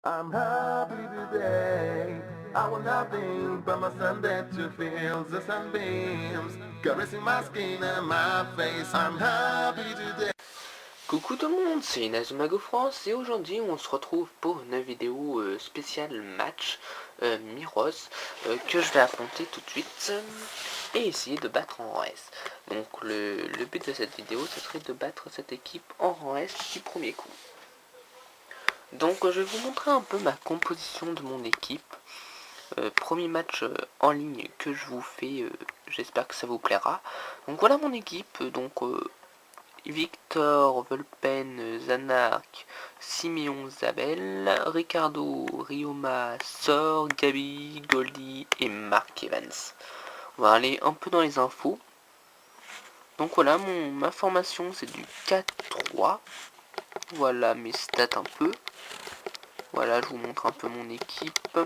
I'm happy today. I want nothing but my Sunday to feel the sunbeams caressing my skin and my face. I'm happy today. Coucou tout le monde, c'est Inazumago France et aujourd'hui on se retrouve pour une vidéo spéciale match Miros que je vais affronter tout de suite et essayer de battre en rang S. Donc le but de cette vidéo ce serait de battre cette équipe en rang S du premier coup. Donc je vais vous montrer un peu ma composition de mon équipe. Premier match en ligne que je vous fais, j'espère que ça vous plaira. Donc voilà mon équipe, Victor, Volpen, Zanark, Simeon, Zabel, Ricardo, Rioma, Sor, Gabi, Goldie et Mark Evans. On va aller un peu dans les infos. Donc voilà, ma formation c'est du 4-3. Voilà mes stats un peu. Voilà, je vous montre un peu mon équipe.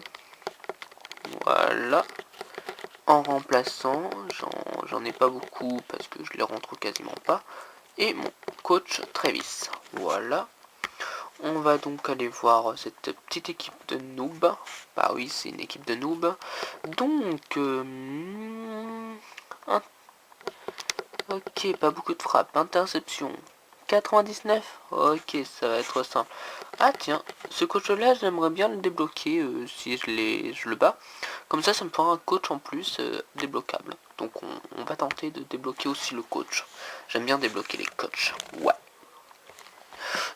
Voilà. En remplaçant, j'en ai pas beaucoup parce que je les rentre quasiment pas. Et mon coach Travis. Voilà. On va donc aller voir cette petite équipe de noob. Bah oui, c'est une équipe de noob. Donc, ok, pas beaucoup de frappes. Interception. 99. Ok, ça va être simple. Ah tiens, ce coach-là, j'aimerais bien le débloquer si je le bats. Comme ça me fera un coach en plus débloquable. Donc on va tenter de débloquer aussi le coach. J'aime bien débloquer les coachs. Ouais.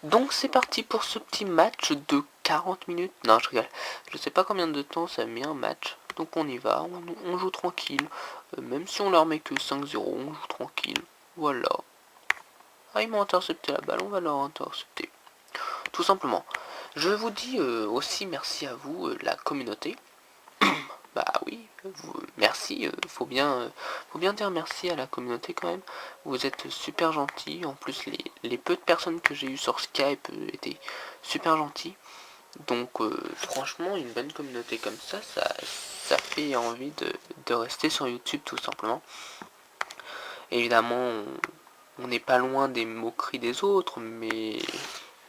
Donc c'est parti pour ce petit match de 40 minutes. Non, je rigole. Je sais pas combien de temps ça met un match. Donc on y va, on joue tranquille. Même si on leur met que 5-0, on joue tranquille. Voilà. Ah, ils m'ont intercepté la balle, on va leur intercepter. Tout simplement. Je vous dis aussi merci à vous, la communauté. Bah oui, merci, faut bien dire merci à la communauté quand même. Vous êtes super gentils, en plus les peu de personnes que j'ai eu sur Skype étaient super gentils. Donc franchement, une bonne communauté comme ça fait envie de rester sur YouTube tout simplement. Évidemment, on n'est pas loin des moqueries des autres, mais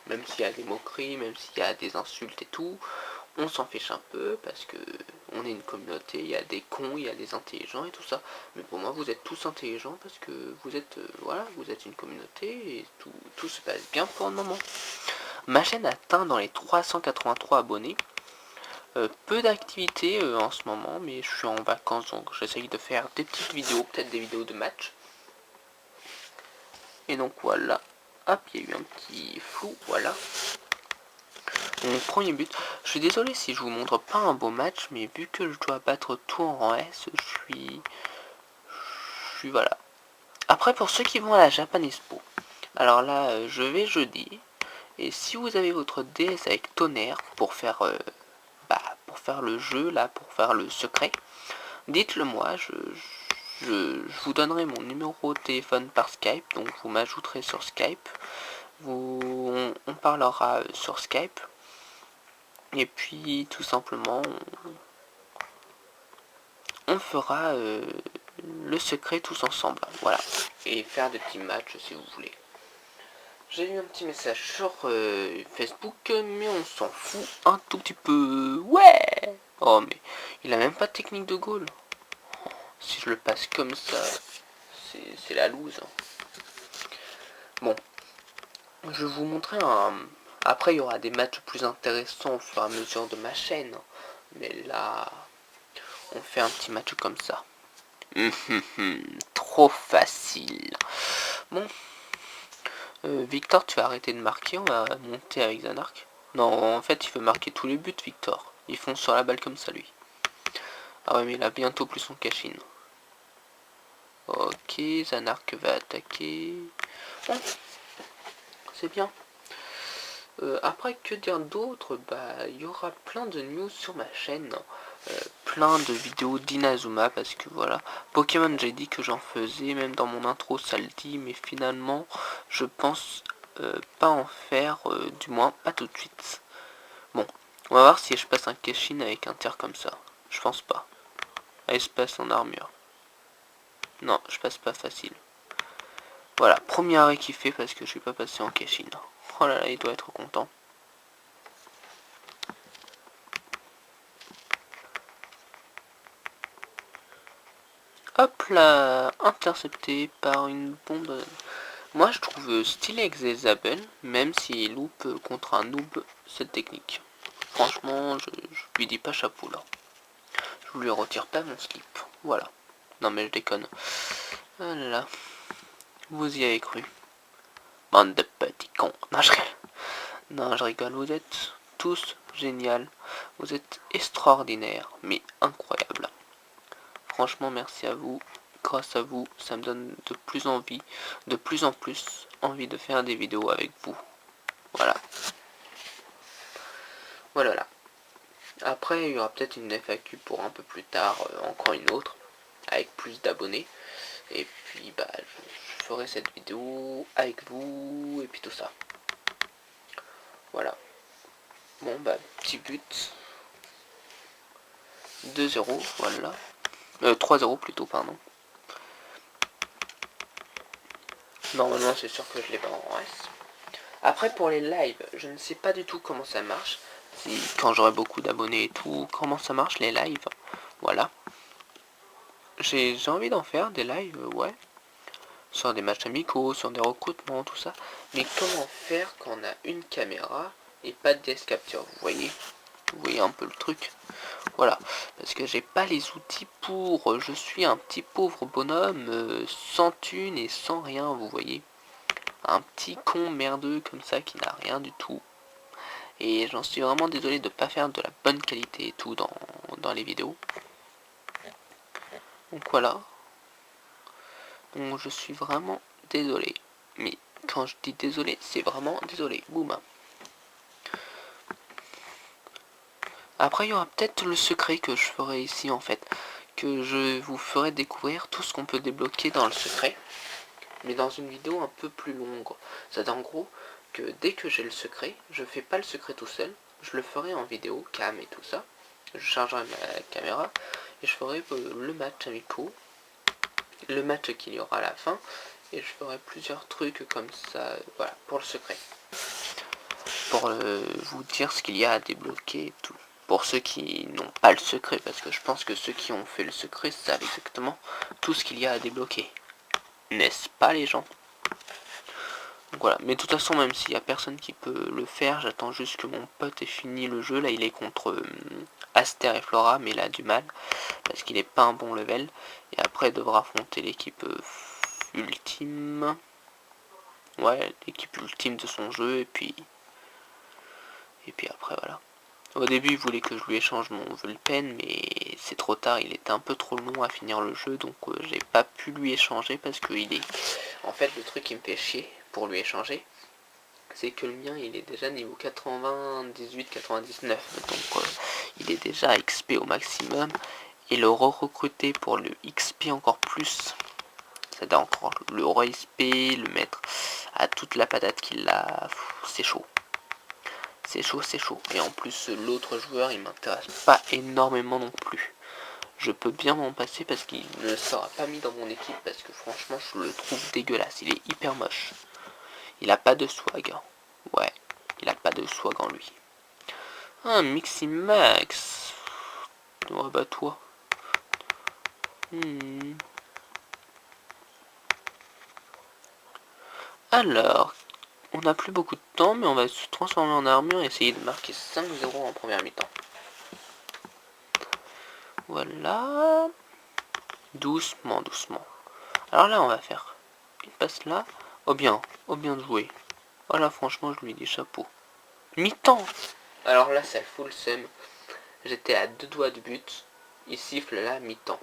même s'il y a des moqueries, même s'il y a des insultes et tout, on s'en fiche un peu parce que on est une communauté, il y a des cons, il y a des intelligents et tout ça. Mais pour moi, vous êtes tous intelligents parce que vous êtes, voilà, vous êtes une communauté et tout se passe bien pour le moment. Ma chaîne atteint dans les 383 abonnés. Peu d'activités en ce moment, mais je suis en vacances donc j'essaye de faire des petites vidéos, peut-être des vidéos de match. Et donc voilà, hop, il y a eu un petit flou, voilà. Mon premier but, je suis désolé si je vous montre pas un beau match, mais vu que je dois battre tout en rang S, je suis voilà. Après pour ceux qui vont à la Japan Expo, alors là je vais jeudi, et si vous avez votre DS avec tonnerre pour faire le jeu là, pour faire le secret, dites-le moi, je vous donnerai mon numéro de téléphone par Skype, donc vous m'ajouterez sur Skype, on parlera sur Skype. Et puis tout simplement on fera le secret tous ensemble. Voilà. Et faire des petits matchs si vous voulez. J'ai eu un petit message sur Facebook, mais on s'en fout un tout petit peu. Ouais. Oh mais il a même pas de technique de goal. Si je le passe comme ça, c'est la loose. Bon, je vais vous montrer un... Après il y aura des matchs plus intéressants au fur et à mesure de ma chaîne. Mais là, on fait un petit match comme ça. Trop facile. Bon, Victor, tu vas arrêter de marquer, on va monter avec Zanark. Non, en fait, il veut marquer tous les buts, Victor. Il fonce sur la balle comme ça, lui. Ah ouais, mais il a bientôt plus son cash-in. Ok, Zanark va attaquer. Bon, c'est bien. Après, que dire d'autre? Bah, il y aura plein de news sur ma chaîne. Plein de vidéos d'Inazuma parce que voilà. Pokémon, j'ai dit que j'en faisais, même dans mon intro, ça le dit, mais finalement, je pense pas en faire, du moins pas tout de suite. Bon, on va voir si je passe un cash-in avec un tir comme ça. Je pense pas. Espace en armure. Non, je passe pas facile. Voilà, premier arrêt qui fait parce que je suis pas passé en cash-in. Oh là là, il doit être content. Hop là, intercepté par une bombe. Moi je trouve stylé Xezabel, même s'il loupe contre un noob cette technique. Franchement, je lui dis pas chapeau là. Je lui retire pas mon slip. Voilà. Non mais je déconne. Ah là là. Vous y avez cru. Bande de petits cons. Non je rigole. Non je rigole, vous êtes tous géniaux. Vous êtes extraordinaires, mais incroyables. Franchement merci à vous. Grâce à vous, ça me donne de plus en plus envie de faire des vidéos avec vous. Voilà. Voilà. Après, il y aura peut-être une FAQ pour un peu plus tard, encore une autre, avec plus d'abonnés. Et puis, bah, je ferai cette vidéo avec vous, et puis tout ça. Voilà. Bon, bah, petit but. 2-0, voilà. 3-0 plutôt, pardon. Normalement, c'est sûr que je l'ai pas en S. Après, pour les lives, je ne sais pas du tout comment ça marche. Si, quand j'aurai beaucoup d'abonnés et tout, comment ça marche les lives. Voilà. J'ai envie d'en faire des lives, ouais. Sur des matchs amicaux, sur des recrutements, tout ça. Mais comment faire quand on a une caméra et pas de DS Capture, vous voyez un peu le truc. Voilà. Parce que j'ai pas les outils pour... Je suis un petit pauvre bonhomme, sans thune et sans rien, vous voyez. Un petit con merdeux comme ça qui n'a rien du tout. Et j'en suis vraiment désolé de pas faire de la bonne qualité et tout dans les vidéos. Donc voilà. Donc je suis vraiment désolé. Mais quand je dis désolé, c'est vraiment désolé. Boum. Après il y aura peut-être le secret que je ferai ici en fait. Que je vous ferai découvrir tout ce qu'on peut débloquer dans le secret. Mais dans une vidéo un peu plus longue. C'est en gros que dès que j'ai le secret, je fais pas le secret tout seul. Je le ferai en vidéo, cam et tout ça. Je chargerai ma caméra et je ferai le match amicaux, le match qu'il y aura à la fin, et je ferai plusieurs trucs comme ça, voilà, pour le secret. Pour vous dire ce qu'il y a à débloquer et tout. Pour ceux qui n'ont pas le secret, parce que je pense que ceux qui ont fait le secret savent exactement tout ce qu'il y a à débloquer. N'est-ce pas les gens? Donc voilà, mais de toute façon, même s'il y a personne qui peut le faire, j'attends juste que mon pote ait fini le jeu. Là, il est contre Aster et Flora, mais il a du mal, parce qu'il n'est pas un bon level. Et après, il devra affronter l'équipe ultime. Ouais, l'équipe ultime de son jeu, et puis après, voilà. Au début, il voulait que je lui échange mon Vulpen, mais c'est trop tard, il était un peu trop long à finir le jeu, donc j'ai pas pu lui échanger, parce que il est... En fait, le truc qui me fait chier pour lui échanger, c'est que le mien il est déjà niveau 98-99, donc il est déjà XP au maximum, et le recruter pour le XP encore plus, c'est-à-dire encore le re-XP, le mettre à toute la patate qu'il a, c'est chaud. C'est chaud, c'est chaud. Et en plus l'autre joueur il m'intéresse pas énormément non plus. Je peux bien m'en passer parce qu'il ne sera pas mis dans mon équipe, parce que franchement je le trouve dégueulasse, il est hyper moche. Il a pas de swag. Ouais, il a pas de swag en lui. Ah, Miximax. Oh bah toi. Alors, on n'a plus beaucoup de temps, mais on va se transformer en armure et essayer de marquer 5-0 en première mi-temps. Voilà. Doucement, doucement. Alors là, on va faire une passe là. Oh bien joué. Voilà, franchement, je lui dis chapeau. Mi-temps. Alors là, ça fout le seum. J'étais à 2 doigts de but. Il siffle là, mi-temps.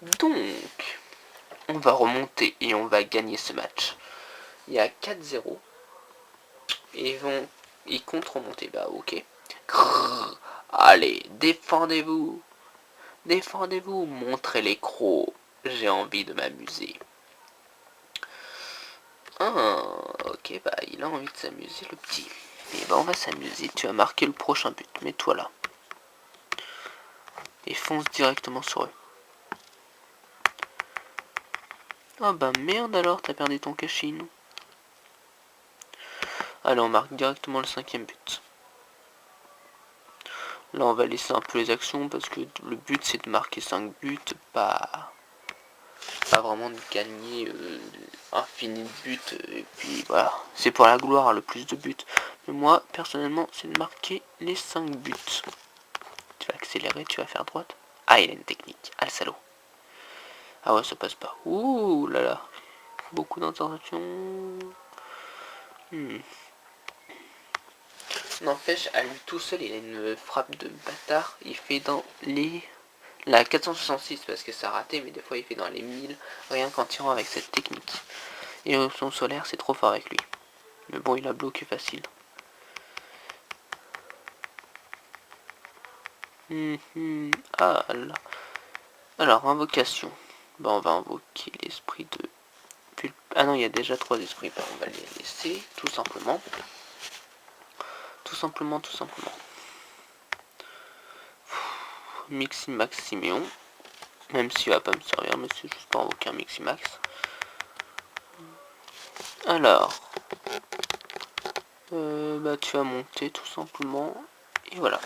Donc, on va remonter et on va gagner ce match. Il y a 4-0. Et ils comptent remonter. Bah ok. Grrr, allez, défendez-vous. Défendez-vous, montrez les crocs. J'ai envie de m'amuser. Ah, ok, bah il a envie de s'amuser le petit. Et bah on va s'amuser. Tu as marqué le prochain but. Mets-toi là. Et fonce directement sur eux. Ah bah merde alors, t'as perdu ton Kashin. Allez, on marque directement le 5e but. Là on va laisser un peu les actions parce que le but c'est de marquer 5 buts, pas vraiment de gagner infini de buts, et puis voilà, c'est pour la gloire le plus de buts. Mais moi personnellement c'est de marquer les 5 buts. Tu vas accélérer, tu vas faire droite. Ah, il a une technique, ah le salaud. Ah ouais, ça passe pas. Ouh là là, beaucoup d'interventions. N'empêche, à lui tout seul, il a une frappe de bâtard. Il fait dans la 466 parce que ça a raté, mais des fois il fait dans les 1000 rien qu'en tirant avec cette technique. Et son solaire, c'est trop fort avec lui. Mais bon, il a bloqué facile. Ah là. Alors, invocation. Bon, on va invoquer l'esprit de... Ah non, il y a déjà 3 esprits. Ben, on va les laisser, tout simplement. Tout simplement. Miximaximéon. Même s'il va pas me servir, mais c'est juste pour invoquer un Miximax. Alors, bah tu vas monter tout simplement. Et voilà.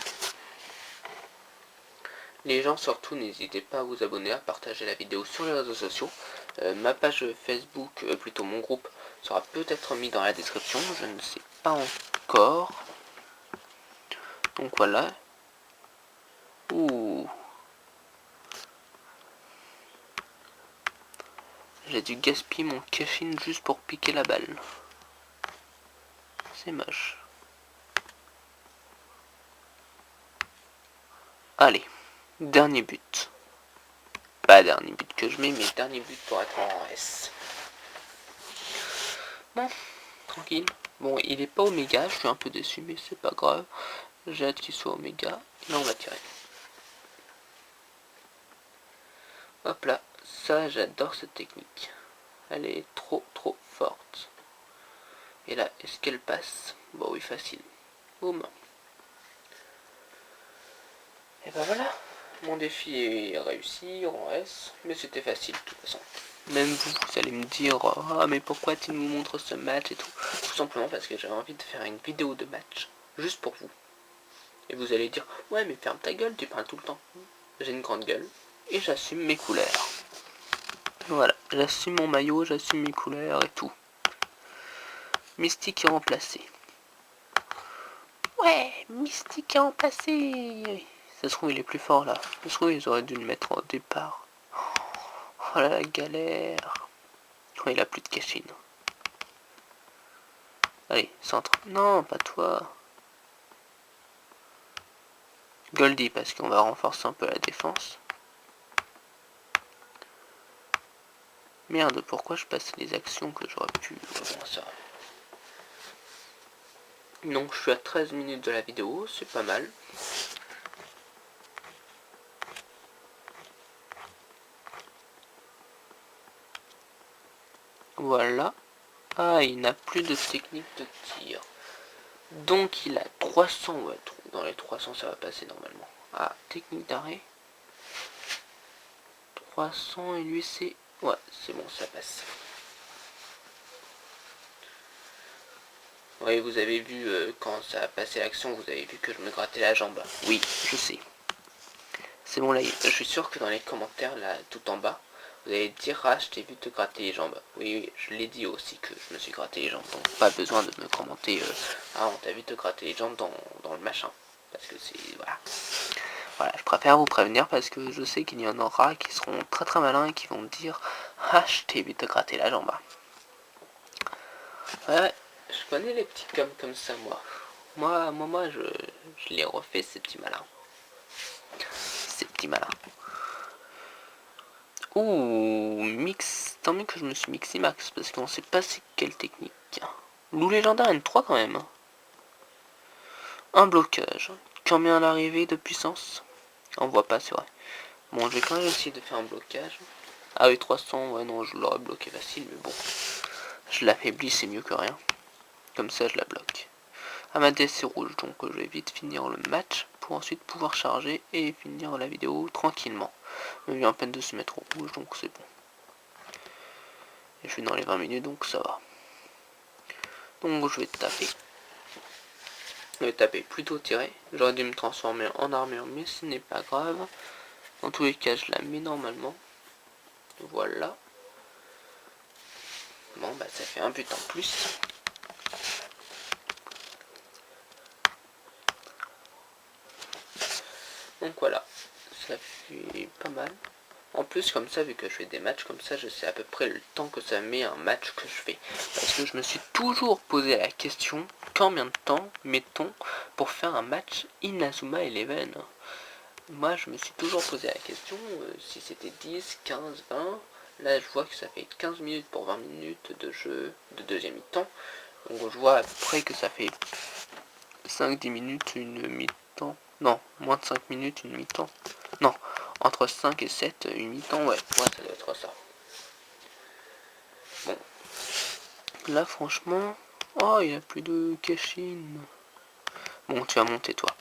Les gens surtout n'hésitez pas à vous abonner, à partager la vidéo sur les réseaux sociaux. Ma page Facebook, plutôt mon groupe, sera peut-être mis dans la description, je ne sais pas encore. Donc voilà. Ouh. J'ai dû gaspiller mon cachine juste pour piquer la balle. C'est moche. Allez, dernier but. Pas dernier but que je mets, mais dernier but pour être en S. Bon, tranquille. Bon, il est pas Oméga, je suis un peu déçu, mais c'est pas grave. J'ai hâte qu'il soit Oméga. Là, on va tirer. Hop là, ça, j'adore cette technique. Elle est trop forte. Et là, est-ce qu'elle passe? Bon, oui, facile. Boum. Et ben voilà, mon défi est réussi en S, mais c'était facile de toute façon. Même vous allez me dire, ah mais pourquoi tu nous montres ce match et tout. Tout simplement parce que j'avais envie de faire une vidéo de match, juste pour vous. Et vous allez dire, ouais mais ferme ta gueule, tu parles tout le temps. J'ai une grande gueule, et j'assume mes couleurs. Voilà, j'assume mon maillot, j'assume mes couleurs et tout. Mystique est remplacé. Ouais, Mystique est remplacé. Ça se trouve il est plus fort là. Ça se trouve ils auraient dû le mettre au départ. Oh là la galère. Oh, il a plus de cachine. Allez, centre. Non, pas toi. Goldie, parce qu'on va renforcer un peu la défense. Merde, pourquoi je passe les actions que j'aurais pu... Bon, ça. Donc je suis à 13 minutes de la vidéo, c'est pas mal. Voilà. Ah, il n'a plus de technique de tir. Donc il a 300, ouais, dans les 300 ça va passer normalement. Ah, technique d'arrêt. 300 et lui c'est... Ouais, c'est bon, ça passe. Oui, vous avez vu, quand ça a passé l'action, vous avez vu que je me grattais la jambe. Oui, je sais. C'est bon, là, je suis sûr que dans les commentaires, là, tout en bas, vous allez dire, ah, je t'ai vu te gratter les jambes. Oui, je l'ai dit aussi que je me suis gratté les jambes. Donc, pas besoin de me commenter, ah, on t'a vu te gratter les jambes dans le machin. Parce que c'est... Voilà. Voilà, je préfère vous prévenir parce que je sais qu'il y en aura qui seront très malins et qui vont me dire, ah, je t'ai vu te gratter la jambe. Ouais, je connais les petits comme ça, moi. Moi, je les refais, ces petits malins. Ces petits malins. Ouh, mix. Tant mieux que je me suis mixé max, parce qu'on sait pas c'est quelle technique. Loup légendaire N3 quand même. Un blocage. Combien à l'arrivée de puissance? On voit pas, c'est vrai. Bon, je vais quand même essayer de faire un blocage. Ah oui, 300, ouais, non, je l'aurais bloqué facile, mais bon. Je l'affaiblis, c'est mieux que rien. Comme ça, je la bloque. Ah, ma DS c'est rouge, donc je vais vite finir le match pour ensuite pouvoir charger et finir la vidéo tranquillement. Il vient à peine de se mettre au rouge, donc c'est bon. Et je suis dans les 20 minutes, donc ça va. Donc je vais taper. Le taper plutôt tiré. J'aurais dû me transformer en armure, mais ce n'est pas grave. Dans tous les cas, je la mets normalement. Voilà. Bon, bah ça fait un but en plus. Donc voilà, ça fait pas mal. En plus, comme ça, vu que je fais des matchs comme ça, je sais à peu près le temps que ça met un match que je fais. Parce que je me suis toujours posé la question, combien de temps mettons pour faire un match Inazuma Eleven? Moi, je me suis toujours posé la question, si c'était 10, 15, 20. Là, je vois que ça fait 15 minutes pour 20 minutes de jeu de deuxième mi-temps. Donc, je vois à peu près que ça fait 5-10 minutes une mi-temps. Non, moins de 5 minutes une mi-temps. Non, entre 5 et 7 une mi-temps, ouais, ça doit être ça. Bon. Là, franchement... Oh, il n'y a plus de Keshin. Bon, tu vas monter, toi.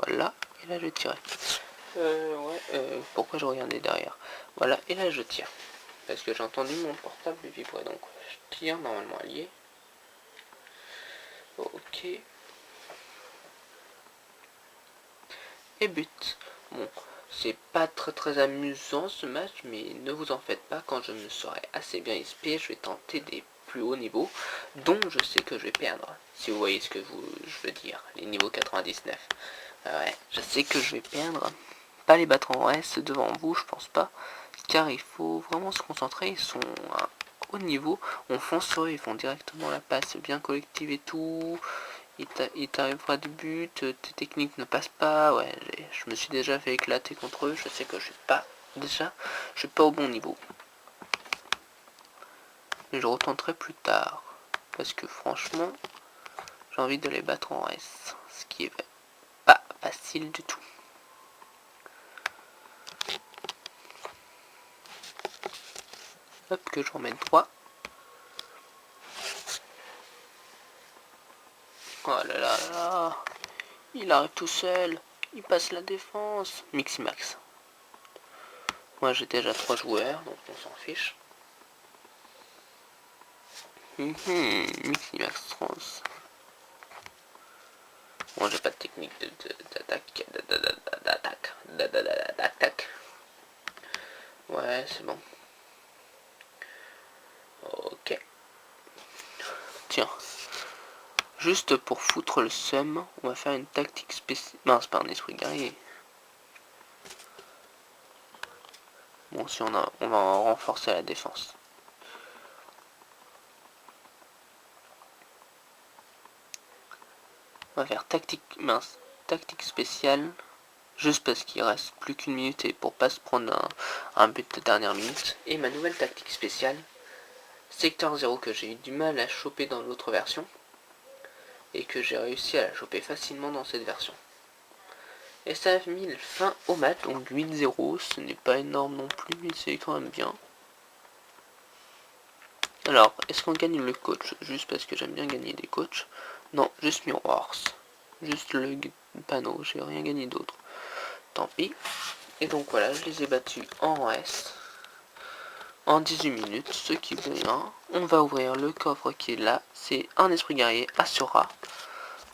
Voilà, et là, je tire. Pourquoi je regardais derrière? Voilà, et là, je tire. Parce que j'ai entendu mon portable vibrer, donc je tire, normalement allié. Ok. Et but. Bon, c'est pas très amusant ce match, mais ne vous en faites pas, quand je me serai assez bien XP, je vais tenter des plus hauts niveaux, dont je sais que je vais perdre, si vous voyez ce que je veux dire, les niveaux 99. Ouais, je sais que je vais perdre, pas les battre en S devant vous, je pense pas, car il faut vraiment se concentrer, ils sont à haut niveau, on fonce sur eux, ils font directement la passe bien collective et tout, il t'arrivera du but, tes techniques ne passent pas, ouais, je me suis déjà fait éclater contre eux, je sais que je suis pas au bon niveau. Mais je retenterai plus tard, parce que franchement, j'ai envie de les battre en S, ce qui est pas facile du tout. Hop, que je remette droit. Oh là là là, il arrive tout seul, il passe la défense. Miximax. Moi j'ai déjà 3 joueurs, donc on s'en fiche. Miximax trans. Moi j'ai pas de technique d'attaque. Ouais, c'est bon. Ok. Tiens. Juste pour foutre le seum, on va faire une tactique spéciale. Non, c'est pas un esprit guerrier. Bon, si on va renforcer la défense. On va faire tactique spéciale. Juste parce qu'il reste plus qu'une minute et pour pas se prendre un but de dernière minute. Et ma nouvelle tactique spéciale, secteur 0 que j'ai eu du mal à choper dans l'autre version. Et que j'ai réussi à la choper facilement dans cette version. Et ça a mis fin au match, donc 8-0, ce n'est pas énorme non plus, mais c'est quand même bien. Alors, est-ce qu'on gagne le coach? Juste parce que j'aime bien gagner des coachs. Non, juste Mirrors. Juste le panneau, j'ai rien gagné d'autre. Tant pis. Et donc voilà, je les ai battus en S. En 18 minutes, ce qui veut bien. On va ouvrir le coffre qui est là. C'est un esprit guerrier Asura.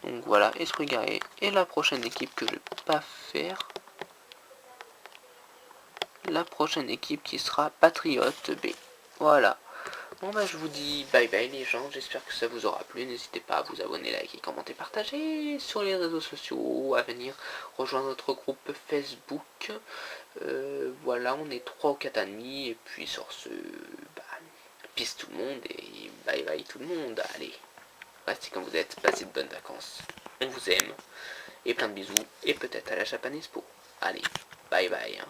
Donc voilà, esprit guerrier. Et la prochaine équipe que je vais pas faire. La prochaine équipe qui sera Patriote B. Voilà. Bon bah je vous dis bye bye les gens, j'espère que ça vous aura plu, n'hésitez pas à vous abonner, liker, commenter, partager sur les réseaux sociaux, à venir rejoindre notre groupe Facebook, voilà on est 3 ou 4 amis, et puis sur ce, bah, peace tout le monde, et bye bye tout le monde, allez, restez comme vous êtes, passez de bonnes vacances, on vous aime, et plein de bisous, et peut-être à la Japan Expo, allez, bye bye.